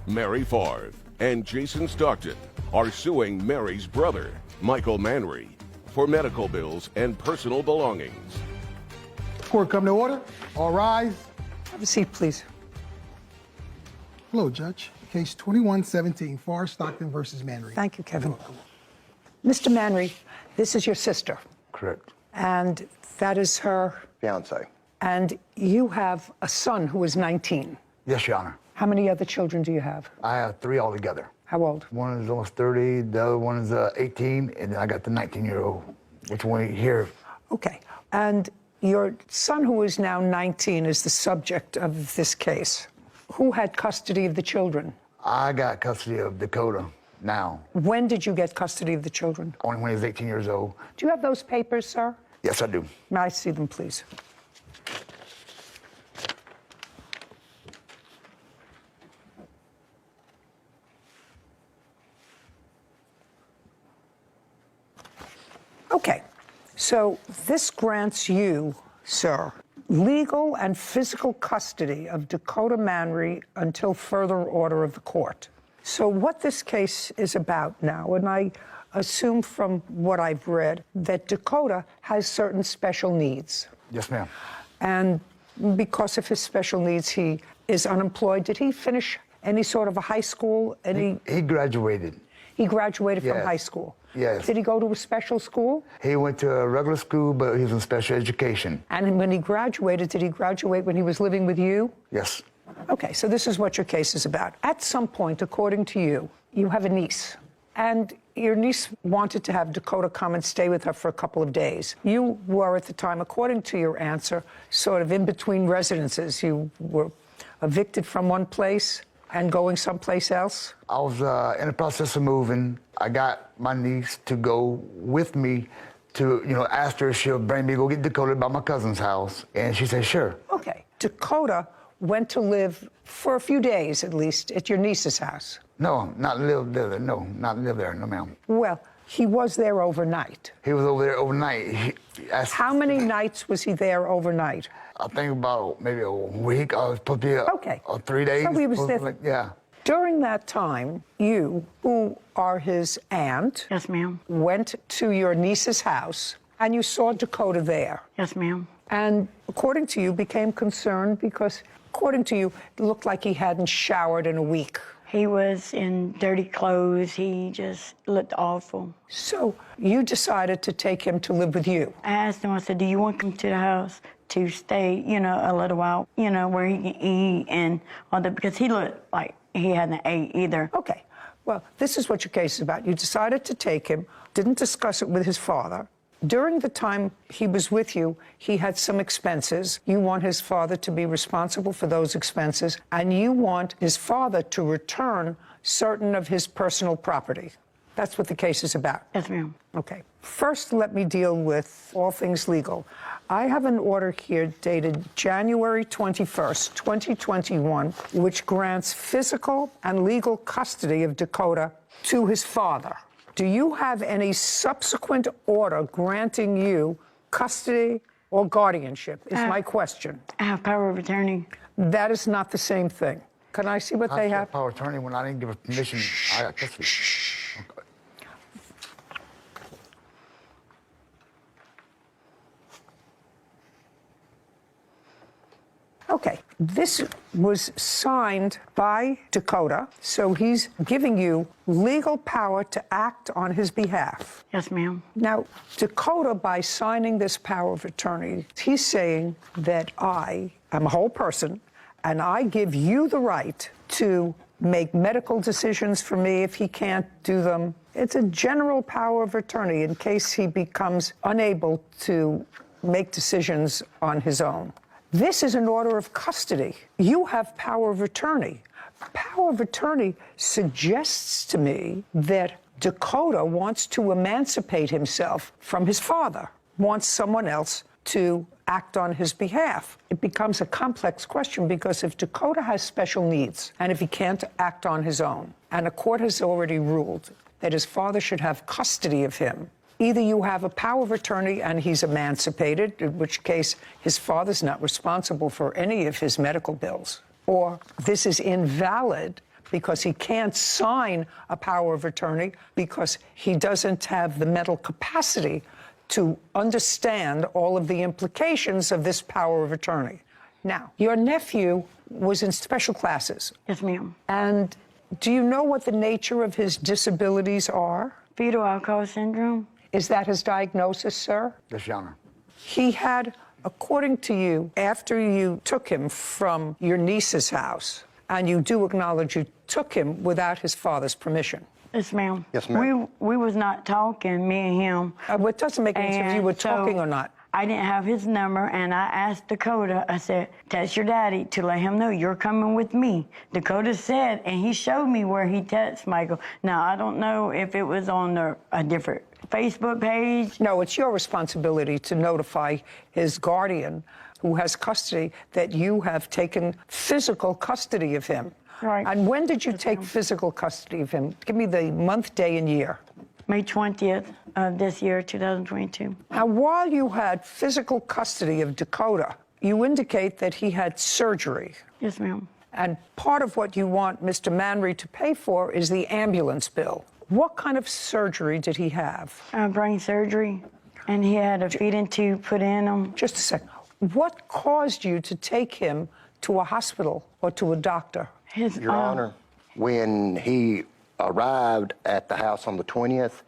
Mary Favre and Jason Stockton are suing Mary's brother, Michael Manry, for medical bills and personal belongings. Court come to order. All rise. Have a seat, please. Hello, Judge. Case 2117, Favre Stockton versus Manry. Thank you, Kevin. Mr. Manry, this is your sister. Correct. And that is her. Fiance. And you have a son who is 19. Yes, Your Honor. How many other children do you have? I have 3 altogether. How old? One is almost 30, the other one is 18, and then I got the 19-year-old, which one here. Okay. And your son, who is now 19, is the subject of this case. Who had custody of the children? I got custody of Dakota now. When did you get custody of the children? Only when he was 18 years old. Do you have those papers, sir? Yes, I do. May I see them, please? Okay, so this grants you, sir, legal and physical custody of Dakota Manry until further order of the court. So what this case is about now, and I assume from what I've read, that Dakota has certain special needs. Yes, ma'am. And because of his special needs, he is unemployed. Did he finish any sort of a high school? He graduated. He graduated from Yes. high school? Yes. Did he go to a special school? He went to a regular school, but he was in special education. And when he graduated, did he graduate when he was living with you? Yes. Okay, so this is what your case is about. At some point, according to you, you have a niece. And your niece wanted to have Dakota come and stay with her for a couple of days. You were, at the time, according to your answer, sort of in between residences. You were evicted from one place and going someplace else? I was in the process of moving. I got my niece to go with me to, ask her if she'll bring me to go get Dakota by my cousin's house. And she said, sure. Okay. Dakota went to live for a few days, at least, at your niece's house. No, not live there. No, not live there. No, ma'am. Well, he was there overnight. He was over there overnight. How many nights was he there overnight? I think about maybe a week. I was supposed to be Okay. 3 days. So he was there. Yeah. During that time, you, who are his aunt, Yes, ma'am. went to your niece's house and you saw Dakota there. Yes, ma'am. And according to you, became concerned because, according to you, it looked like he hadn't showered in a week. He was in dirty clothes. He just looked awful. So you decided to take him to live with you. I asked him, I said, do you want him to the house to stay, a little while, where he can eat and all that? Because he looked like he hadn't ate either. Okay. Well, this is what your case is about. You decided to take him, didn't discuss it with his father. During the time he was with you, he had some expenses. You want his father to be responsible for those expenses, and you want his father to return certain of his personal property. That's what the case is about. Yes, ma'am. Okay. First, let me deal with all things legal. I have an order here dated January 21st, 2021, which grants physical and legal custody of Dakota to his father. Do you have any subsequent order granting you custody or guardianship, is my question. I have power of attorney. That is not the same thing. Can I see what they have? Power of attorney when I didn't give her permission. I got custody. Okay. Okay, this was signed by Dakota, so he's giving you legal power to act on his behalf. Yes, ma'am. Now, Dakota, by signing this power of attorney, he's saying that I am a whole person, and I give you the right to make medical decisions for me if he can't do them. It's a general power of attorney in case he becomes unable to make decisions on his own. This is an order of custody. You have power of attorney. Power of attorney suggests to me that Dakota wants to emancipate himself from his father, wants someone else to act on his behalf. It becomes a complex question because if Dakota has special needs and if he can't act on his own, and a court has already ruled that his father should have custody of him, either you have a power of attorney and he's emancipated, in which case his father's not responsible for any of his medical bills, or this is invalid because he can't sign a power of attorney because he doesn't have the mental capacity to understand all of the implications of this power of attorney. Now, your nephew was in special classes. Yes, ma'am. And do you know what the nature of his disabilities are? Fetal alcohol syndrome. Is that his diagnosis, sir? Yes, Your Honor. He had, according to you, after you took him from your niece's house, and you do acknowledge you took him without his father's permission. Yes, ma'am. Yes, ma'am. We was not talking, me and him. It doesn't make any sense if you were And so talking or not. I didn't have his number, and I asked Dakota, I said, text your daddy to let him know you're coming with me. Dakota said, and he showed me where he texted Michael. Now, I don't know if it was on a different Facebook page. No, it's your responsibility to notify his guardian, who has custody, that you have taken physical custody of him. Right. And when did you take physical custody of him? Give me the month, day, and year. May 20th of this year, 2022. Now, while you had physical custody of Dakota, you indicate that he had surgery. Yes, ma'am. And part of what you want Mr. Manry to pay for is the ambulance bill. What kind of surgery did he have? Brain surgery, and he had a feeding tube put in him. Just a second. What caused you to take him to a hospital or to a doctor? Your Honor, when he arrived at the house on the 20th,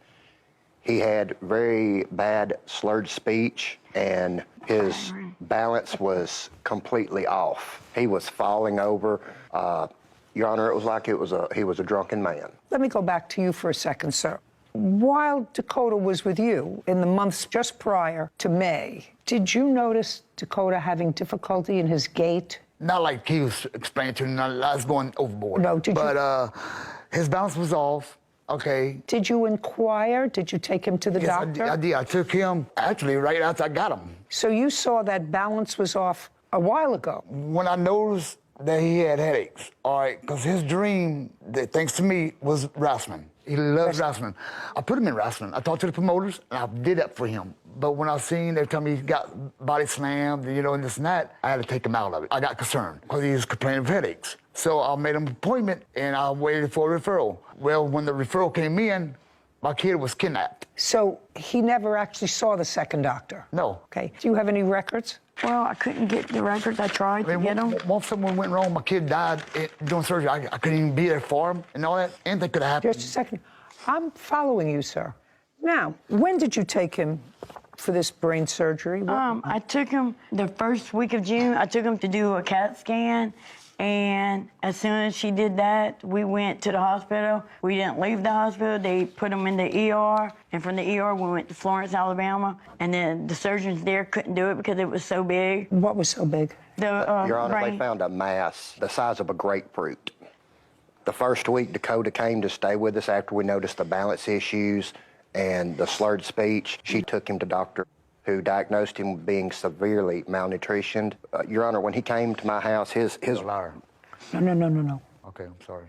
he had very bad slurred speech, and his balance was completely off. He was falling over. Your Honor, it was like he was a drunken man. Let me go back to you for a second, sir. While Dakota was with you in the months just prior to May, did you notice Dakota having difficulty in his gait? Not like he was explaining to me, I was going overboard. No, did you? But his balance was off, okay. Did you inquire? Did you take him to the doctor? I did. I took him, actually, right after I got him. So you saw that balance was off a while ago. When I noticed that he had headaches, all right, because his dream, that, thanks to me, was wrestling. He loves wrestling. I put him in wrestling. I talked to the promoters, and I did that for him. But when I seen every time he got body slammed, you know, and this and that, I had to take him out of it. I got concerned because he was complaining of headaches. So I made him an appointment, and I waited for a referral. Well, when the referral came in, my kid was kidnapped. So he never actually saw the second doctor? No. Okay. Do you have any records? Well, I couldn't get the records. I tried to get them. Once something went wrong, my kid died doing surgery. I couldn't even be there for him and all that. Anything could have happened. Just a second. I'm following you, sir. Now, when did you take him for this brain surgery? I took him the first week of June. I took him to do a CAT scan, and as soon as she did that, we went to the hospital. We didn't leave the hospital. They put him in the ER, and from the ER, we went to Florence, Alabama, and then the surgeons there couldn't do it because it was so big. What was so big? Your Honor, brain. they found a mass the size of a grapefruit. The first week, Dakota came to stay with us after we noticed the balance issues and the slurred speech. She took him to doctor who diagnosed him with being severely malnutritioned. Your Honor, when he came to my house, his Liar. No. Okay, I'm sorry.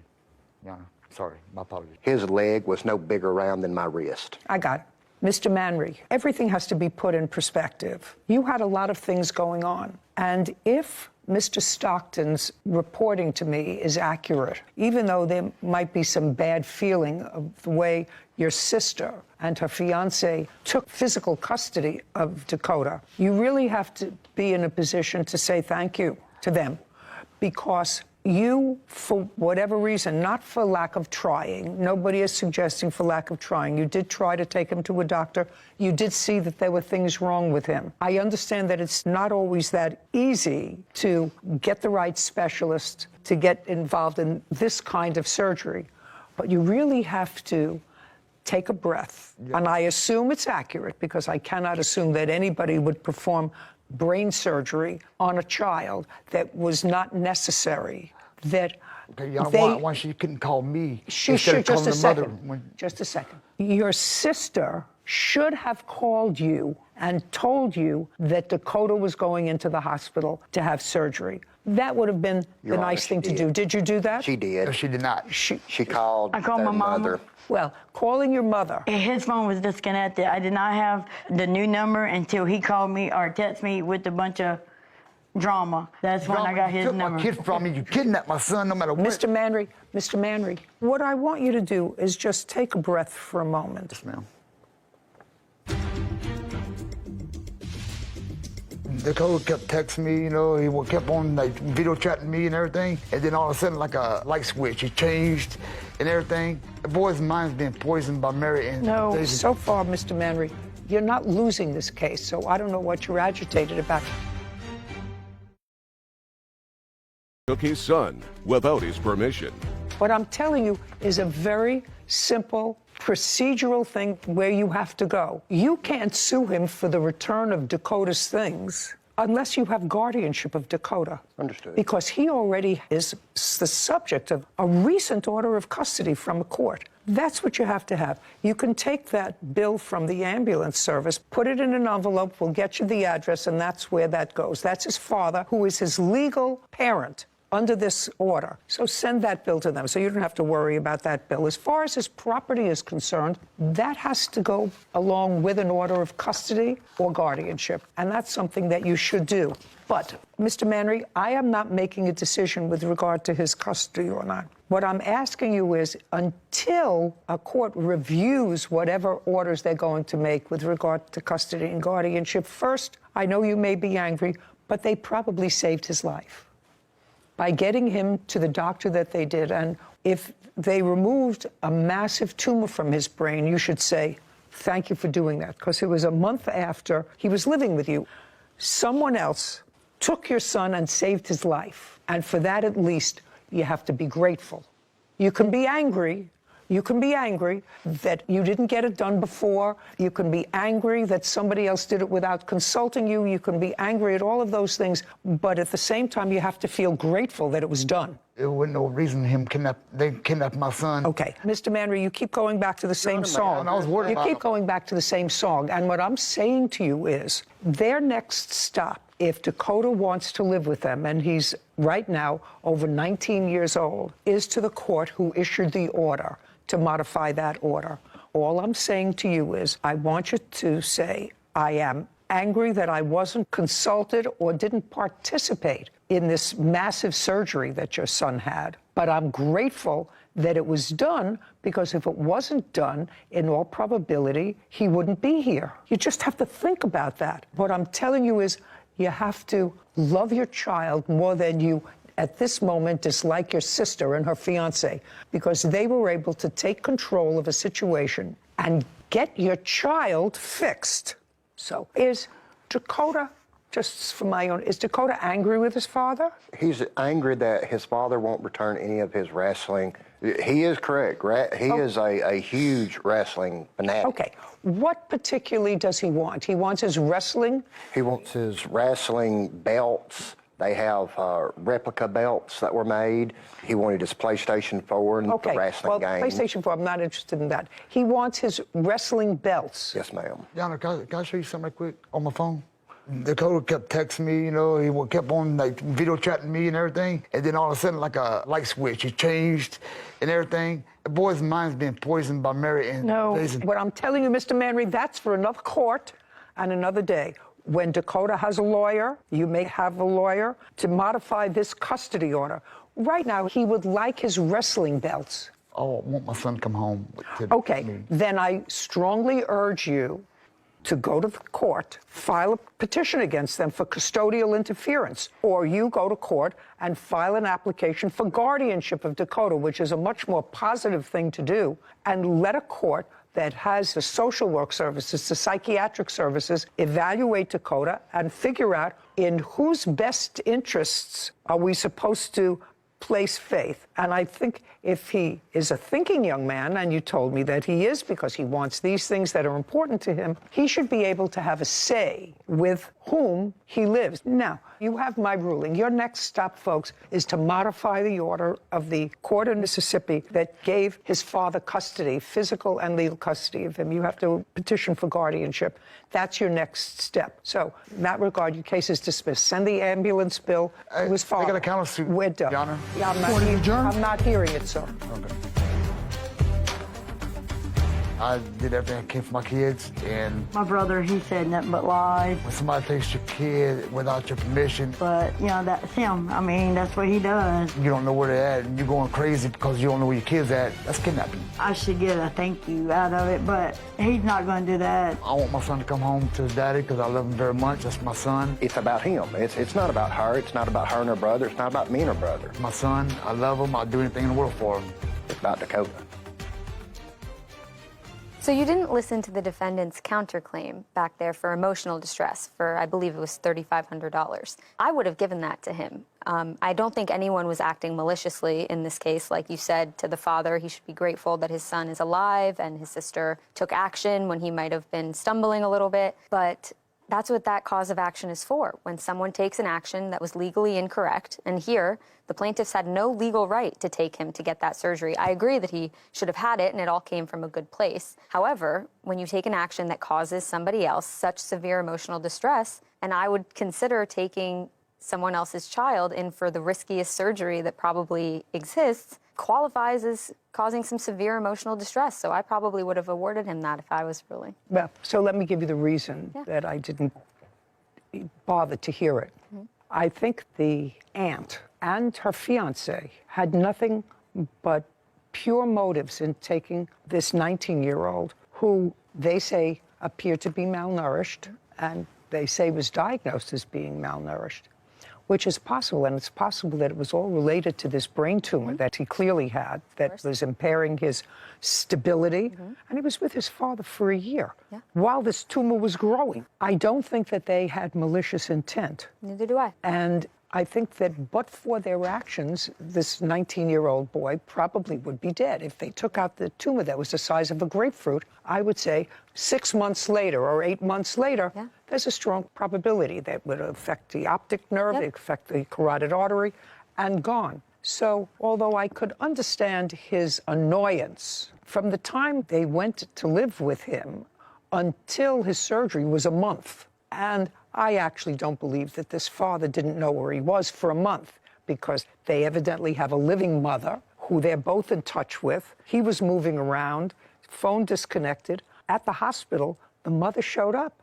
Your Honor, sorry. My apologies. his leg was no bigger around than my wrist. I got it. Mr. Manry, everything has to be put in perspective. You had a lot of things going on. And if Mr. Stockton's reporting to me is accurate, even though there might be some bad feeling of the way your sister and her fiancé took physical custody of Dakota, you really have to be in a position to say thank you to them, because you, for whatever reason, not for lack of trying, nobody is suggesting for lack of trying, you did try to take him to a doctor, you did see that there were things wrong with him. I understand that it's not always that easy to get the right specialist to get involved in this kind of surgery, but you really have to take a breath. Yeah. And I assume it's accurate, because I cannot assume that anybody would perform brain surgery on a child that was not necessary. That Okay, why she couldn't call me she instead should, of calling just the a mother? second, just a second. Your sister should have called you and told you that Dakota was going into the hospital to have surgery. That would have been Your the Honor, nice thing she to did. do. Did you do that? She did. No, she did not. She called I called their my mama. mother. Well, calling your mother. His phone was disconnected. I did not have the new number until he called me or texted me with a bunch of drama. That's when I got You his took number. my kid from me. You kidnapped my son no matter what. Mr. Manry, what I want you to do is just take a breath for a moment. Yes, ma'am. Dakota kept texting me, you know, he kept on like video chatting me and everything. And then all of a sudden, like a light switch, he changed and everything. The boy's mind's being poisoned by Mary and No, Daisy. so far, Mr. Manry, you're not losing this case, so I don't know what you're agitated about. Took his son without his permission. What I'm telling you is a very simple procedural thing where you have to go. You can't sue him for the return of Dakota's things unless you have guardianship of Dakota. Understood. Because he already is the subject of a recent order of custody from a court. That's what you have to have. You can take that bill from the ambulance service, put it in an envelope, we'll get you the address, and that's where that goes. That's his father, who is his legal parent under this order. So send that bill to them so you don't have to worry about that bill. As far as his property is concerned, that has to go along with an order of custody or guardianship, and that's something that you should do. But, Mr. Manry, I am not making a decision with regard to his custody or not. What I'm asking you is, until a court reviews whatever orders they're going to make with regard to custody and guardianship, first, I know you may be angry, but they probably saved his life by getting him to the doctor that they did. And if they removed a massive tumor from his brain, you should say, thank you for doing that, because it was a month after he was living with you. Someone else took your son and saved his life. And for that, at least, you have to be grateful. You can be angry. You can be angry that you didn't get it done before. You can be angry that somebody else did it without consulting you. You can be angry at all of those things. But at the same time, you have to feel grateful that it was done. There wasn't no reason they kidnapped my son. Okay. Mr. Manry, you keep going back to the same song. I was worried You about keep him. going back to the same song. And what I'm saying to you is, their next stop, if Dakota wants to live with them, and he's right now over 19 years old, is to the court who issued the order to modify that order. All I'm saying to you is, I want you to say, I am angry that I wasn't consulted or didn't participate in this massive surgery that your son had. But I'm grateful that it was done, because if it wasn't done, in all probability, he wouldn't be here. You just have to think about that. What I'm telling you is, you have to love your child more than you at this moment dislike your sister and her fiance, because they were able to take control of a situation and get your child fixed. So is Dakota, just for my own, is Dakota angry with his father? He's angry that his father won't return any of his wrestling. He is correct. He is a huge wrestling fanatic. Okay. What particularly does he want? He wants his wrestling? He wants his wrestling belts. They have replica belts that were made. He wanted his PlayStation 4 and the wrestling game. PlayStation 4, I'm not interested in that. He wants his wrestling belts. Yes, ma'am. Yana, can I show you something right quick on my phone? Dakota kept texting me, you know, he kept on like video chatting me and everything. And then all of a sudden, like a light switch, he changed and everything. The boy's mind's being poisoned by Mary and Daisy. What I'm telling you, Mr. Manry, that's for another court and another day. When Dakota has a lawyer, you may have a lawyer to modify this custody order. Right now, he would like his wrestling belts. Oh, I want my son to come home. Okay, then I strongly urge you to go to the court, file a petition against them for custodial interference, or you go to court and file an application for guardianship of Dakota, which is a much more positive thing to do, and let a court that has the social work services, the psychiatric services, evaluate Dakota and figure out in whose best interests are we supposed to place faith. And I think if he is a thinking young man, and you told me that he is because he wants these things that are important to him, he should be able to have a say with whom he lives. Now, you have my ruling. Your next stop, folks, is to modify the order of the court in Mississippi that gave his father custody, physical and legal custody of him. You have to petition for guardianship. That's your next step. So, in that regard, your case is dismissed. Send the ambulance bill to his father. I got a countersuit, We're done. Your Honor. Yeah, Court adjourned. I'm not hearing it, sir. Okay. I did everything I can for my kids, and My brother, he said nothing but lies. when somebody takes your kid without your permission, But, you know, that's him. I mean, that's what he does. you don't know where they're at, and you're going crazy because you don't know where your kid's at, that's kidnapping. I should get a thank you out of it, but he's not going to do that. I want my son to come home to his daddy because I love him very much. That's my son. It's about him. It's not about her. It's not about her and her brother. It's not about me and her brother. My son, I love him. I'd do anything in the world for him. It's about Dakota. So you didn't listen to the defendant's counterclaim back there for emotional distress for, I believe it was $3,500. I would have given that to him. I don't think anyone was acting maliciously in this case. Like you said to the father, he should be grateful that his son is alive and his sister took action when he might have been stumbling a little bit. But that's what that cause of action is for, when someone takes an action that was legally incorrect. And here, the plaintiffs had no legal right to take him to get that surgery. I agree that he should have had it and it all came from a good place. However, when you take an action that causes somebody else such severe emotional distress, and I would consider taking someone else's child in for the riskiest surgery that probably exists, qualifies as causing some severe emotional distress. So I probably would have awarded him that if I was ruling. Well, so let me give you the reason that I didn't bother to hear it. I think the aunt and her fiance had nothing but pure motives in taking this 19-year-old who they say appeared to be malnourished and they say was diagnosed as being malnourished, which is possible, and it's possible that it was all related to this brain tumor that he clearly had that was impairing his stability, and he was with his father for a year while this tumor was growing. I don't think that they had malicious intent. Neither do I. And I think that but for their actions, this 19-year-old boy probably would be dead. If they took out the tumor that was the size of a grapefruit, I would say 6 months later or 8 months later, there's a strong probability that would affect the optic nerve, affect the carotid artery, and gone. So although I could understand his annoyance, from the time they went to live with him until his surgery was a month. And I actually don't believe that this father didn't know where he was for a month, because they evidently have a living mother who they're both in touch with. He was moving around, phone disconnected. At the hospital, the mother showed up.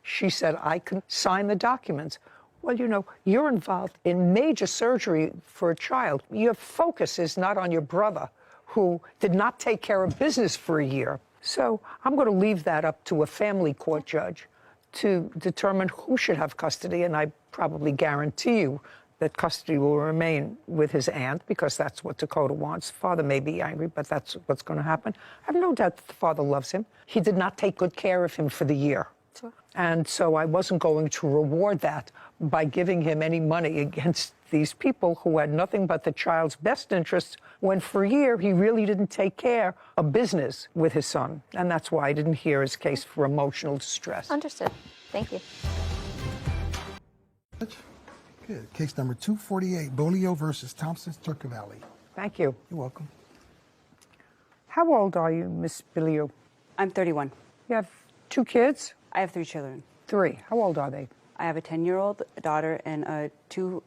She said, I can sign the documents. Well, you know, you're involved in major surgery for a child. Your focus is not on your brother, who did not take care of business for a year. So I'm going to leave that up to a family court judge to determine who should have custody, and I probably guarantee you that custody will remain with his aunt, because that's what Dakota wants. Father may be angry, but that's what's going to happen. I have no doubt that the father loves him. He did not take good care of him for the year. Sure. And so I wasn't going to reward that by giving him any money against these people who had nothing but the child's best interests, when for a year he really didn't take care of business with his son. And that's why I didn't hear his case for emotional distress. Understood. Thank you. Good. Case number 248, Bolio versus Thompson's Turkey Valley. Thank you. You're welcome. How old are you, Miss Bilio? I'm 31. You have 2 kids? I have 3 children. 3. How old are they? I have a 10-year-old daughter and 2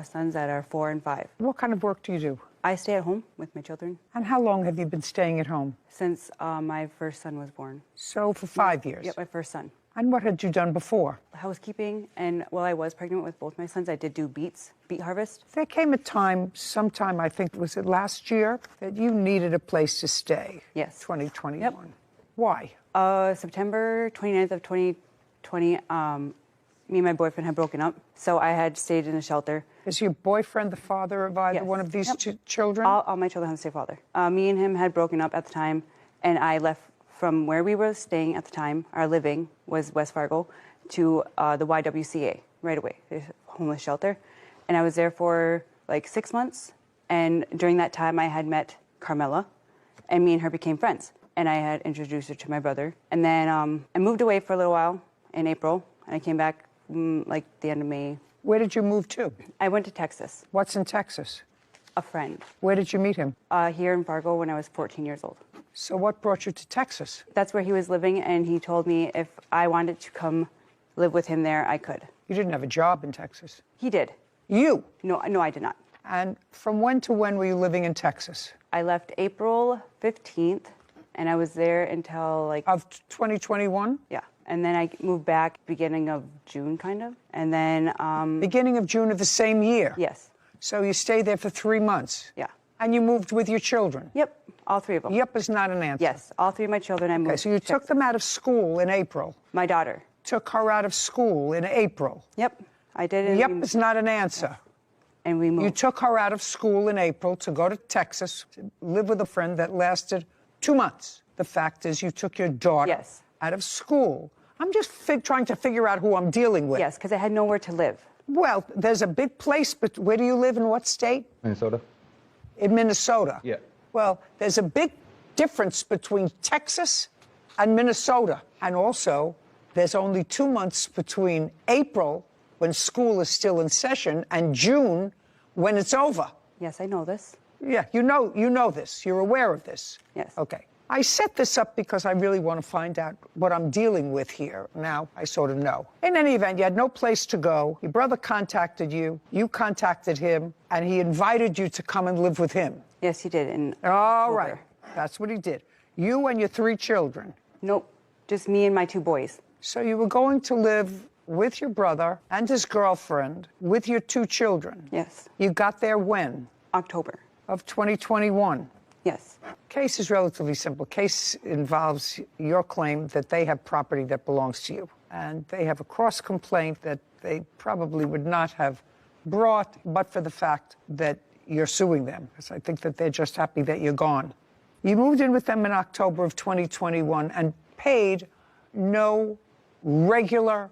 sons that are 4 and 5. What kind of work do you do? I stay at home with my children And how long have you been staying at home? since my first son was born. So for 5 years. Yep, my first son. And what had you done before? Housekeeping, and while I was pregnant with both my sons, I did do beet harvest. There came a time, sometime, I think, was it last year, that you needed a place to stay. Yes. 2021. Yep. Why? September 29th of 2020, me and my boyfriend had broken up, so I had stayed in a shelter. Is your boyfriend the father of either Yes. one of these Yep. children? All my children have the same father. Me and him had broken up at the time, and I left from where we were staying at the time. Our living was West Fargo, to the YWCA right away, the homeless shelter. And I was there for like 6 months. And during that time, I had met Carmela, and me and her became friends. And I had introduced her to my brother. And then I moved away for a little while in April, and I came back like the end of May. Where did you move to? I went to Texas, What's in Texas? a friend, Where did you meet him? here in Fargo when I was 14 years old. So what brought you to Texas? That's where he was living, and he told me if I wanted to come live with him there, I could. You didn't have a job in Texas. He did. You? No, I did not. And from when to when were you living in Texas? I left April 15th and I was there until like Of 2021? yeah, and then I moved back beginning of June, kind of, and then Beginning of June of the same year? yes, So you stayed there for 3 months? yeah, And you moved with your children? yep, all three of them. Yep is not an answer. Yes, all three of my children. I moved. Okay, so you took them out of school in April. my daughter. Took her out of school in April. Yep, I did. And Yep we, is not an answer. and we moved. You took her out of school in April to go to Texas, to live with a friend that lasted 2 months. The fact is, you took your daughter Yes. out of school. I'm just trying to figure out who I'm dealing with. Yes, because I had nowhere to live. Well, there's a big place, but where do you live, in what state? Minnesota? In Minnesota. Yeah. Well, there's a big difference between Texas and Minnesota. And also, there's only 2 months between April, when school is still in session, and June, when it's over. Yes, I know this. Yeah, you know this. You're aware of this. Yes. Okay. I set this up because I really want to find out what I'm dealing with here. Now, I sort of know. In any event, you had no place to go. Your brother contacted you. You contacted him, and he invited you to come and live with him. Yes, he did. And All right. That's what he did. You and your 3 children. Nope, just me and my 2 boys. So you were going to live with your brother and his girlfriend with your 2 children. Yes. You got there when? October. Of 2021. Yes. Case is relatively simple. Case involves your claim that they have property that belongs to you. And they have a cross complaint that they probably would not have brought but for the fact that you're suing them. Because I think that they're just happy that you're gone. You moved in with them in October of 2021 and paid no regular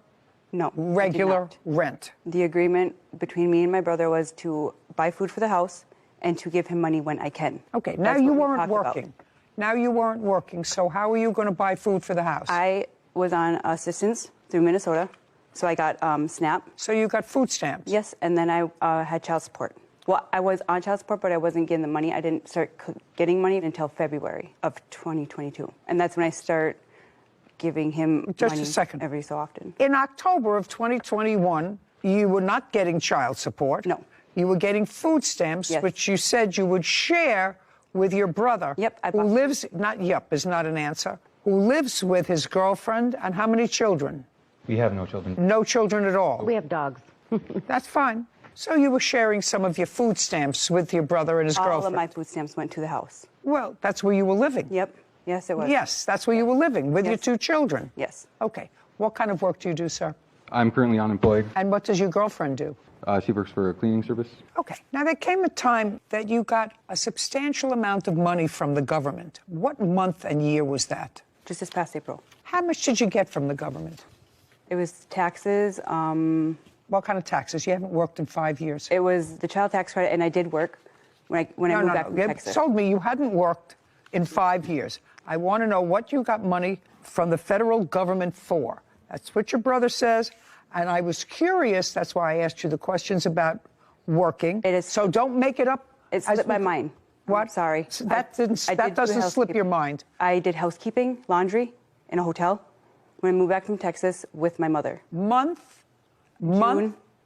No. I did not. rent. The agreement between me and my brother was to buy food for the house and to give him money when I can. Okay, now That's you what we weren't talked about. working. Now you weren't working, so how are you going to buy food for the house? I was on assistance through Minnesota, so I got SNAP. So you got food stamps? Yes, and then I had child support. Well, I was on child support, but I wasn't getting the money. I didn't start getting money until February of 2022. And that's when I start giving him Just money a second. every so often. In October of 2021, you were not getting child support. No. You were getting food stamps, Yes. which you said you would share with your brother. Yep, I who bought- lives, not yep is not an answer, who lives with his girlfriend, and how many children? We have no children. No children at all. We have dogs. That's fine. So you were sharing some of your food stamps with your brother and his All girlfriend. of my food stamps went to the house. Well, that's where you were living. Yep. Yes, it was. Yes, that's where you were living with your Yes. 2 children. Yes. Okay. What kind of work do you do, sir? I'm currently unemployed. And what does your girlfriend do? She works for a cleaning service. Okay. Now, there came a time that you got a substantial amount of money from the government. What month and year was that? Just this past April. How much did you get from the government? It was taxes. What kind of taxes? You haven't worked in 5 years. It was the child tax credit, and I did work when I moved back from You Texas. told me you hadn't worked in 5 years. I want to know what you got money from the federal government for. That's what your brother says. And I was curious. That's why I asked you the questions about working. It is- So don't make it up. It as slipped my we- mind. What? I'm sorry. So that I that did do doesn't slip your housekeeping. mind. I did housekeeping, laundry, in a hotel when I moved back from Texas with my mother. Month.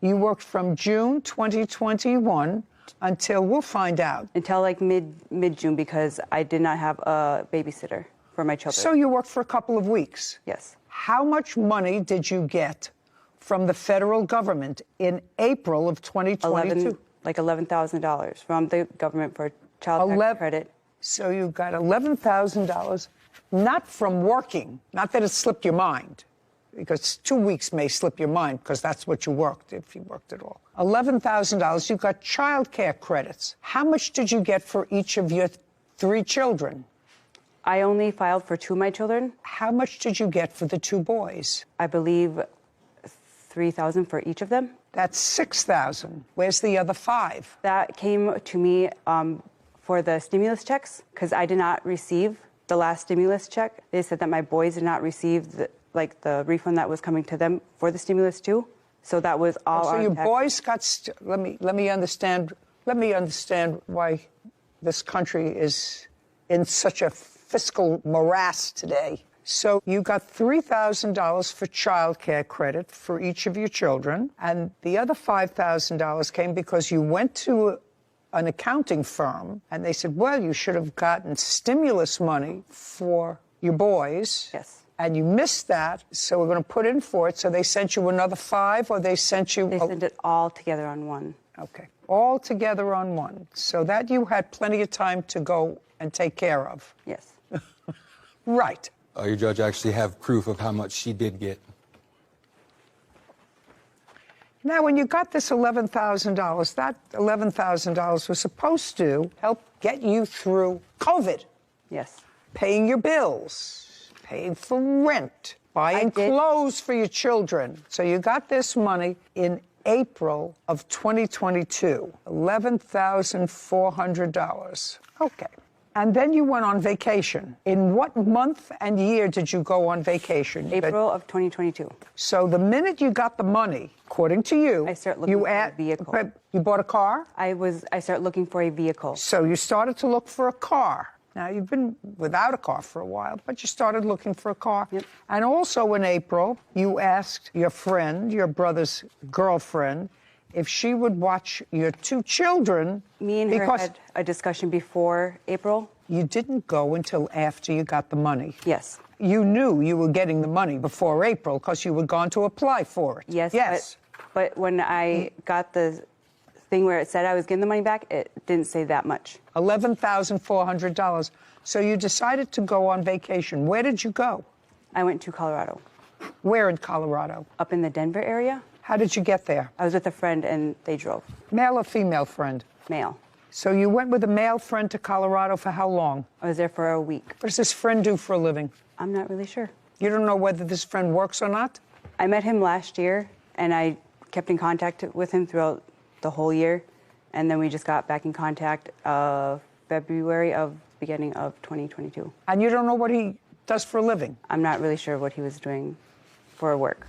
You worked from June 2021 until we'll find out. Until like mid-June because I did not have a babysitter for my children. So you worked for a couple of weeks. Yes. How much money did you get from the federal government in April of 2022? $11,000 from the government for child tax credit. So you got $11,000, not from working, not that it slipped your mind, because 2 weeks may slip your mind because that's what you worked, if you worked at all. $11,000, you got child care credits. How much did you get for each of your 3 children? I only filed for 2 of my children. How much did you get for the 2 boys? I believe $3,000 for each of them. That's $6,000. Where's the other 5? That came to me for the stimulus checks because I did not receive the last stimulus check. They said that my boys did not receive the refund that was coming to them for the stimulus too. So that was all. So on your tax. boys got. Let me understand. Let me understand why this country is in such a fiscal morass today. So you got $3,000 for child care credit for each of your children, and the other $5,000 came because you went to an accounting firm, and they said, well, you should have gotten stimulus money for your boys. Yes. And you missed that, so we're going to put in for it. So they sent you another 5, or they sent you... They sent it all together on one. Okay. All together on one. So that you had plenty of time to go and take care of. Yes. Right. Your judge actually have proof of how much she did get. Now, when you got this $11,000, that $11,000 was supposed to help get you through COVID. Yes. Paying your bills, paying for rent, buying clothes for your children. So you got this money in April of 2022, $11,400. Okay. And then you went on vacation. In what month and year did you go on vacation? April of 2022. So the minute you got the money, according to you, I start looking for a vehicle. You bought a car? I started looking for a vehicle. So you started to look for a car. Now, you've been without a car for a while, but you started looking for a car. Yep. And also in April, you asked your friend, your brother's girlfriend, if she would watch your 2 children. Me and her had a discussion before April. You didn't go until after you got the money. Yes. You knew you were getting the money before April because you were going to apply for it. Yes. Yes. But when I got the thing where it said I was getting the money back, it didn't say that much. $11,400. So you decided to go on vacation. Where did you go? I went to Colorado. Where in Colorado? Up in the Denver area. How did you get there? I was with a friend and they drove. Male or female friend? Male. So you went with a male friend to Colorado for how long? I was there for a week. What does this friend do for a living? I'm not really sure. You don't know whether this friend works or not? I met him last year and I kept in contact with him throughout the whole year. And then we just got back in contact beginning of 2022. And you don't know what he does for a living? I'm not really sure what he was doing for work.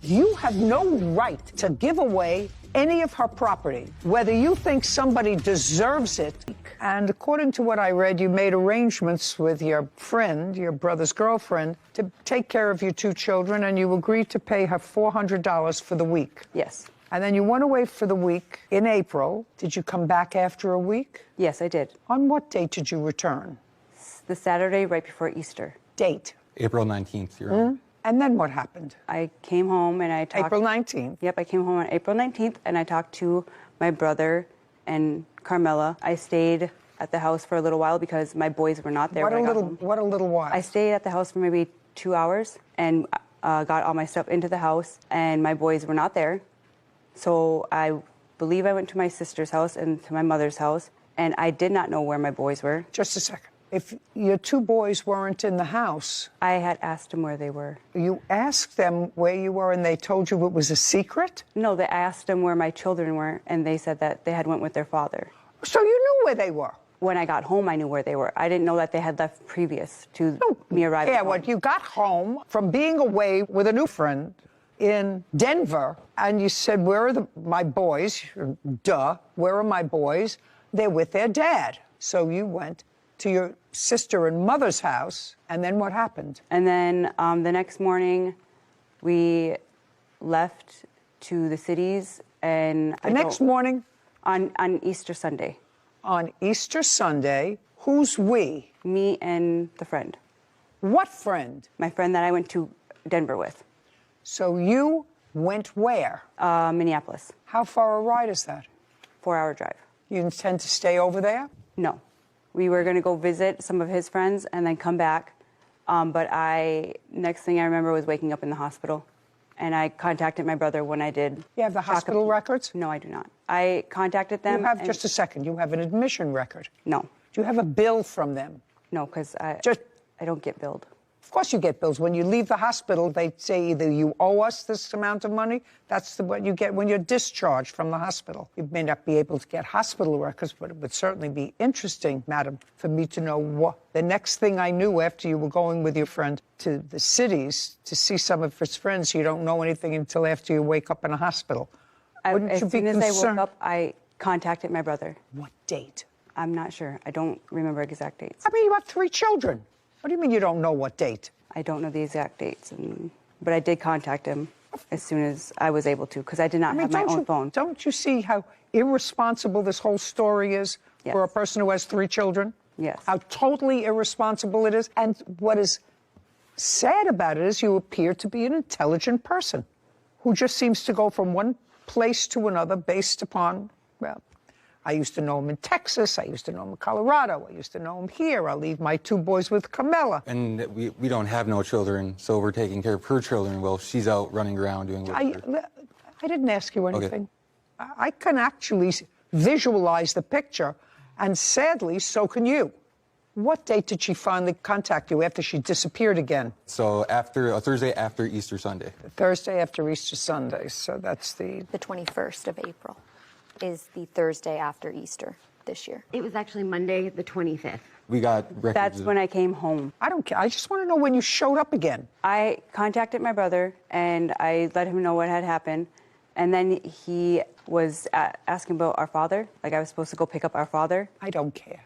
You have no right to give away any of her property, whether you think somebody deserves it. And according to what I read, you made arrangements with your friend, your brother's girlfriend, to take care of your 2 children, and you agreed to pay her $400 for the week. Yes. And then you went away for the week in April. Did you come back after a week? Yes, I did. On what date did you return? The Saturday right before Easter. Date? April 19th, Your Honor. And then what happened? I came home and I talked... April 19th? Yep, I came home on April 19th and I talked to my brother and Carmela. I stayed at the house for a little while because my boys were not there when I got home. What a little while? I stayed at the house for maybe 2 hours and got all my stuff into the house and my boys were not there. So I believe I went to my sister's house and to my mother's house and I did not know where my boys were. Just a second. If your 2 boys weren't in the house... I had asked them where they were. You asked them where you were and they told you it was a secret? No, they asked them where my children were and they said that they had went with their father. So you knew where they were? When I got home, I knew where they were. I didn't know that they had left previous to me arriving home. Well, you got home from being away with a new friend in Denver and you said, where are my boys? Duh, where are my boys? They're with their dad. So you went to your sister and mother's house, and then what happened? And then the next morning, we left to the cities, and the next morning? On Easter Sunday. On Easter Sunday, who's we? Me and the friend. What friend? My friend that I went to Denver with. So you went where? Minneapolis. How far a ride is that? 4-hour drive. You intend to stay over there? No. We were going to go visit some of his friends and then come back. But next thing I remember was waking up in the hospital. And I contacted my brother when I did. You have the hospital records? No, I do not. I contacted them. You have, just a second, you have an admission record? No. Do you have a bill from them? No, because I don't get billed. Of course you get bills. When you leave the hospital, they say either you owe us this amount of money, that's what you get when you're discharged from the hospital. You may not be able to get hospital records, but it would certainly be interesting, madam, for me to know what. The next thing I knew after you were going with your friend to the cities to see some of his friends, you don't know anything until after you wake up in a hospital. Wouldn't you be concerned? As soon as I woke up, I contacted my brother. What date? I'm not sure. I don't remember exact dates. I mean, you have 3 children. What do you mean you don't know what date? I don't know the exact dates, but I did contact him. as soon as I was able to, because I did not have my own phone. Don't you see how irresponsible this whole story is for a person who has 3 children? Yes. How totally irresponsible it is. And what is sad about it is you appear to be an intelligent person who just seems to go from one place to another based upon, well, I used to know him in Texas. I used to know him in Colorado. I used to know him here. I leave my 2 boys with Camilla. And we don't have no children, so we're taking care of her children while she's out running around doing whatever. I didn't ask you anything. Okay. I can actually visualize the picture, and sadly, so can you. What date did she finally contact you after she disappeared again? So after a Thursday after Easter Sunday. Thursday after Easter Sunday. So that's the 21st of April is the Thursday after Easter this year. It was actually Monday, the 25th. We got records. That's when I came home. I don't care. I just want to know when you showed up again. I contacted my brother, and I let him know what had happened. And then he was asking about our father, like I was supposed to go pick up our father. I don't care.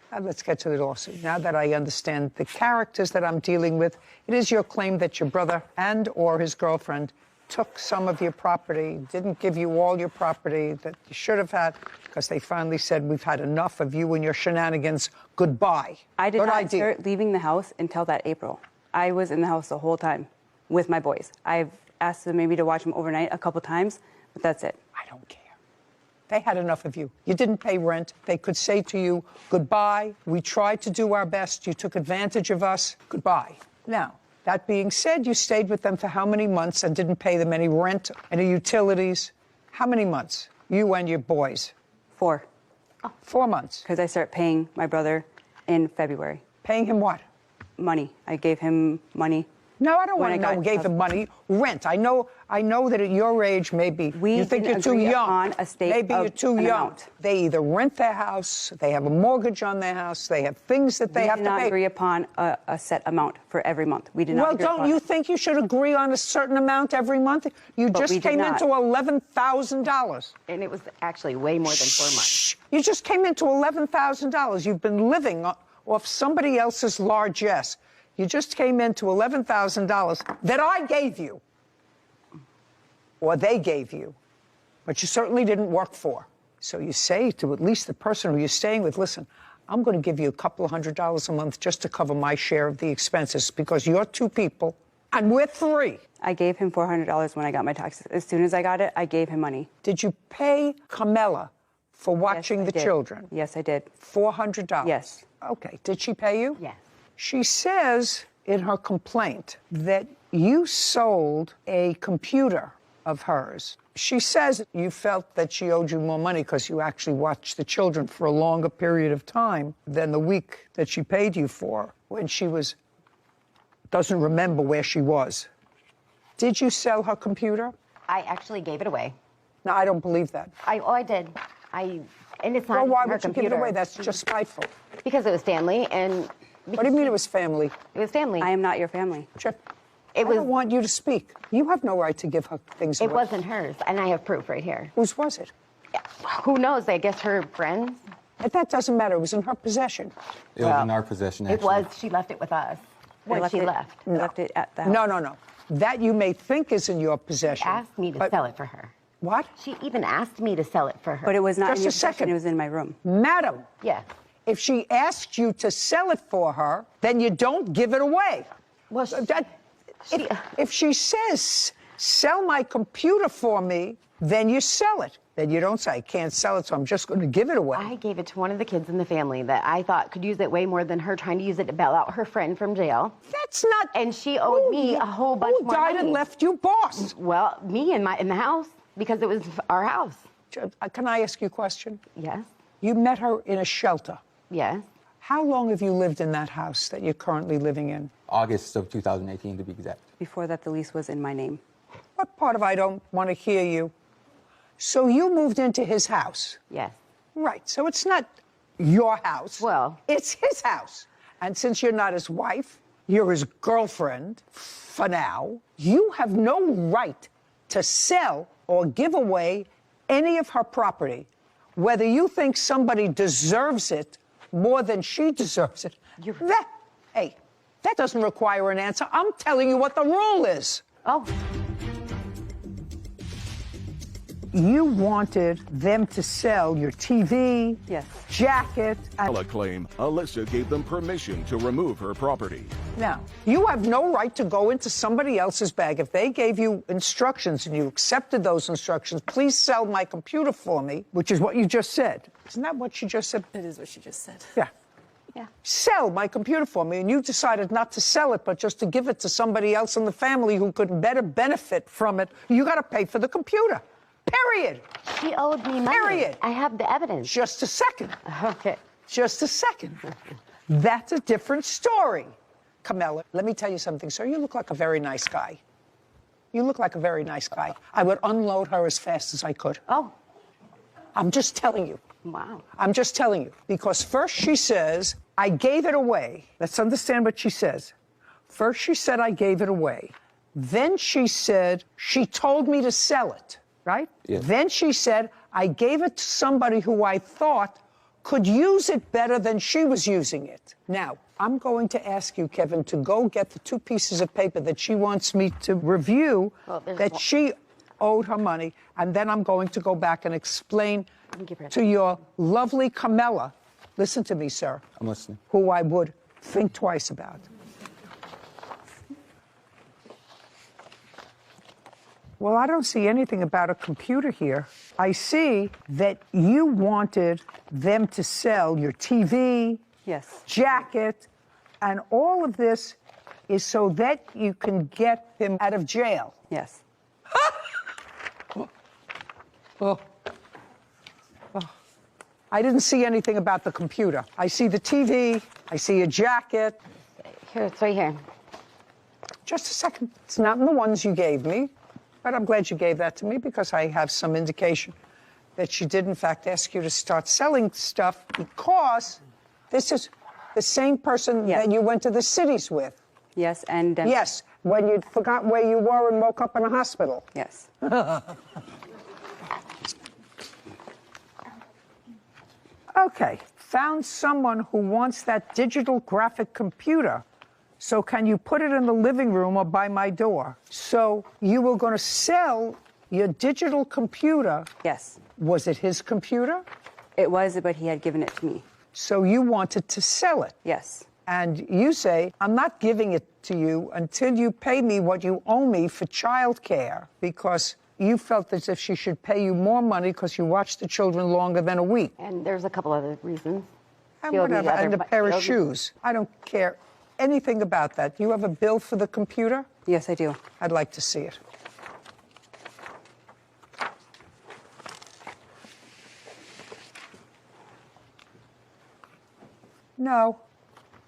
Now let's get to the lawsuit. Now that I understand the characters that I'm dealing with, it is your claim that your brother and or his girlfriend took some of your property, didn't give you all your property that you should have had, because they finally said, we've had enough of you and your shenanigans. Goodbye. I did not start leaving the house until that April. I was in the house the whole time with my boys. I've asked them maybe to watch them overnight a couple times, but that's it. I don't care. They had enough of you. You didn't pay rent. They could say to you, goodbye. We tried to do our best. You took advantage of us. Goodbye. Now, that being said, you stayed with them for how many months and didn't pay them any rent, any utilities? How many months? You and your boys? 4. Oh, 4 months. Because I started paying my brother in February. Paying him what? Money. I gave him money. No, I don't want to know who gave him money. Rent. I know that at your age, maybe you think you're too young. Maybe you're too young. They either rent their house, they have a mortgage on their house, they have things that they have to pay. We did not agree upon a set amount for every month. We did not agree upon. Well, don't you think you should agree on a certain amount every month? You just came into $11,000. And it was actually way more than 4 months. You just came into $11,000. You've been living off somebody else's largesse. You just came into $11,000 that I gave you, or they gave you, but you certainly didn't work for. So you say to at least the person who you're staying with, listen, I'm going to give you a couple of $100s a month just to cover my share of the expenses because you're 2 people and we're 3. I gave him $400 when I got my taxes. As soon as I got it, I gave him money. Did you pay Camilla for watching the children? Yes, I did. $400? Yes. Okay. Did she pay you? Yes. She says in her complaint that you sold a computer of hers. She says you felt that she owed you more money because you actually watched the children for a longer period of time than the week that she paid you for when she doesn't remember where she was. Did you sell her computer? I actually gave it away. No, I don't believe that. I did. And it's not Well, why her would you computer. give it away? That's just spiteful. Because it was family, and... What do you mean it was family? It was family. I am not your family. I don't want you to speak. You have no right to give her things away. It wasn't hers, and I have proof right here. Whose was it? Who knows? I guess her friends. But that doesn't matter. It was in her possession. It was in our possession, actually. It was. She left it with us when she left. I left it at the house. No. That you may think is in your possession. She asked me to sell it for her. What? She even asked me to sell it for her. But it was not Just in your a second. possession. It was in my room. Madam. Yeah. If she asked you to sell it for her, then you don't give it away. Well, if she says, sell my computer for me, then you sell it. Then you don't say, I can't sell it, so I'm just going to give it away. I gave it to one of the kids in the family that I thought could use it way more than her trying to use it to bail out her friend from jail. That's not... And she owed me a whole bunch more money. Who died and left you boss? Well, me in the house, because it was our house. Can I ask you a question? Yes. You met her in a shelter. Yes. How long have you lived in that house that you're currently living in? August of 2018, to be exact. Before that, the lease was in my name. What part of I don't want to hear you? So you moved into his house? Yes. Right. So it's not your house. Well. It's his house. And since you're not his wife, you're his girlfriend for now, you have no right to sell or give away any of her property, whether you think somebody deserves it more than she deserves it. That doesn't require an answer. I'm telling you what the rule is. Oh. you wanted them to sell your TV, Yes. jacket, and Camilla claim Alyssa gave them permission to remove her property. now, you have no right to go into somebody else's bag. If they gave you instructions and you accepted those instructions, please sell my computer for me, which is what you just said. Isn't that what she just said? It is what she just said. Yeah. Yeah. Sell my computer for me, and you decided not to sell it, but just to give it to somebody else in the family who could better benefit from it. You got to pay for the computer. Period. She owed me money. Period. I have the evidence. Just a second. Okay. Just a second. That's a different story. Camilla, let me tell you something, sir. You look like a very nice guy. You look like a very nice guy. I would unload her as fast as I could. Oh. I'm just telling you. Wow. I'm just telling you. Because first she says, I gave it away. Let's understand what she says. First she said, I gave it away. Then she said, she told me to sell it, right? Yes. Then she said, I gave it to somebody who I thought could use it better than she was using it. Now, I'm going to ask you, Kevin, to go get the 2 pieces of paper that she wants me to review that she owed her money, and then I'm going to go back and explain to your lovely Camilla, listen to me, sir, I'm listening. who I would think twice about. Well, I don't see anything about a computer here. I see that you wanted them to sell your TV, Yes. jacket, and all of this is so that you can get him out of jail. Yes. Oh. I didn't see anything about the computer. I see the TV, I see a jacket. Here, it's right here. Just a second. It's not in the ones you gave me, but I'm glad you gave that to me because I have some indication that she did, in fact, ask you to start selling stuff because this is the same person that you went to the cities with. Yes, and... Yes, when you forgot where you were and woke up in a hospital. Yes. Okay, found someone who wants that digital graphic computer. So can you put it in the living room or by my door? So you were going to sell your digital computer. Yes. Was it his computer? It was, but he had given it to me. So you wanted to sell it. Yes. And you say, I'm not giving it to you until you pay me what you owe me for childcare, because you felt as if she should pay you more money because you watched the children longer than a week. And there's a couple other reasons. And whatever, and a pair of shoes. I don't care anything about that. You have a bill for the computer? Yes, I do. I'd like to see it. No,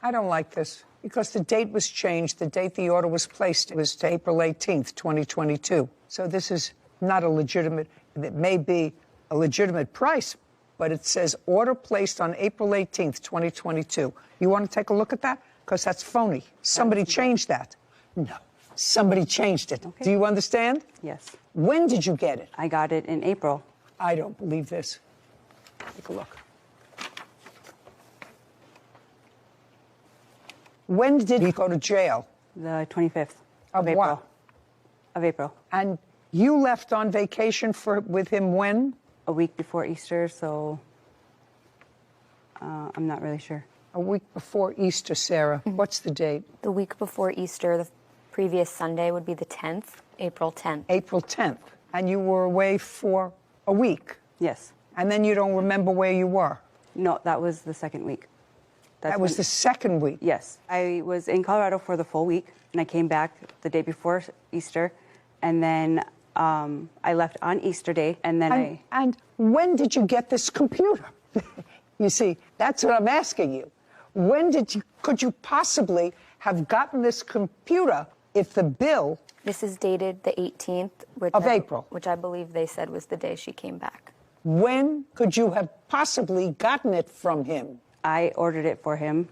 I don't like this because the date was changed. The date the order was placed was to April 18th, 2022. So this is not a legitimate, it may be a legitimate price, but it says order placed on April 18th, 2022. You want to take a look at that? Because that's phony. Somebody changed that. No, somebody changed it. Okay. Do you understand? Yes. When did you get it? I got it in April. I don't believe this. Take a look. When did he go to jail? The 25th Of April. what? Of April. And you left on vacation with him when? A week before Easter, so I'm not really sure. A week before Easter, Sarah. What's the date? The week before Easter, the previous Sunday would be the 10th, April 10th. April 10th. And you were away for a week. Yes. And then you don't remember where you were? No, that was the second week. That was the second week? Yes. I was in Colorado for the full week, and I came back the day before Easter, and then I left on Easter Day, and then And when did you get this computer? You see, that's what I'm asking you. When could you possibly have gotten this computer if the bill... This is dated the 18th. Of April. Which I believe they said was the day she came back. When could you have possibly gotten it from him? I ordered it for him.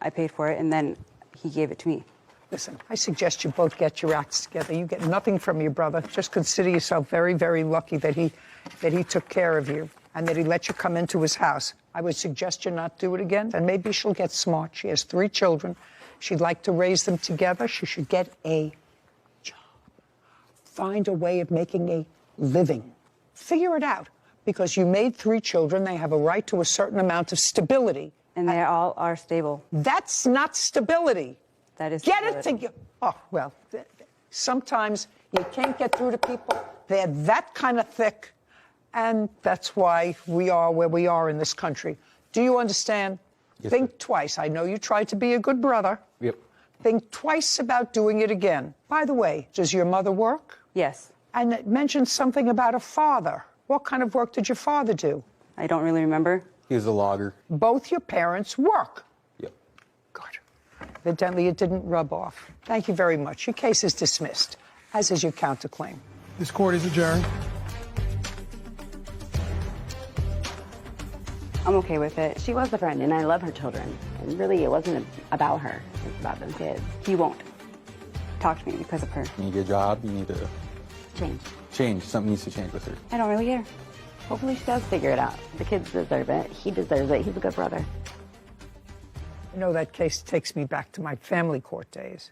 I paid for it, and then he gave it to me. Listen, I suggest you both get your acts together. You get nothing from your brother. Just consider yourself very, very lucky that he took care of you and that he let you come into his house. I would suggest you not do it again, and maybe she'll get smart. She has 3 children. She'd like to raise them together. She should get a job. Find a way of making a living. Figure it out. Because you made 3 children, they have a right to a certain amount of stability. And they all are stable. That's not stability. That is Get it stability. together. Oh, well, sometimes you can't get through to people. They're that kind of thick. And that's why we are where we are in this country. Do you understand? Yes, Think sir. twice. I know you tried to be a good brother. Yep. Think twice about doing it again. By the way, does your mother work? Yes. And it mentioned something about a father. What kind of work did your father do? I don't really remember. He was a logger. Both your parents work. Yep. Good. Evidently, it didn't rub off. Thank you very much. Your case is dismissed, as is your counterclaim. This court is adjourned. I'm okay with it. She was a friend, and I love her children. And really, it wasn't about her. It's about them kids. He won't talk to me because of her. You need to get a job. You need to Change. change. Something needs to change with her. I don't really care. Hopefully she does figure it out. The kids deserve it. He deserves it. He's a good brother. You know, that case takes me back to my family court days.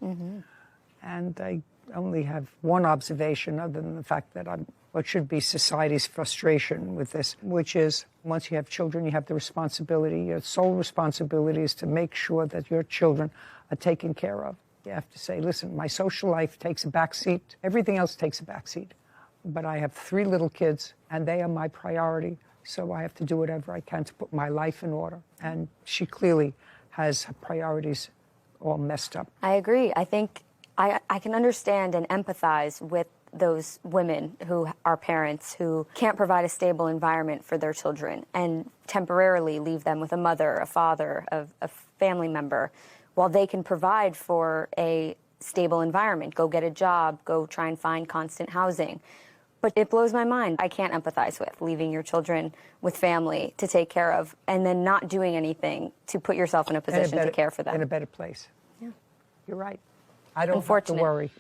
And I only have one observation other than the fact that I'm what should be society's frustration with this, which is once you have children, you have the responsibility, your sole responsibility is to make sure that your children are taken care of. You have to say, listen, my social life takes a back seat. Everything else takes a back seat. But I have 3 little kids, and they are my priority. So I have to do whatever I can to put my life in order. And she clearly has her priorities all messed up. I agree. I think I can understand and empathize with those women who are parents who can't provide a stable environment for their children and temporarily leave them with a mother, a father, a family member, while they can provide for a stable environment, go get a job, go try and find constant housing. But it blows my mind. I can't empathize with leaving your children with family to take care of and then not doing anything to put yourself in a position to care for them. In a better place. Yeah, you're right. I don't have to Unfortunate. worry.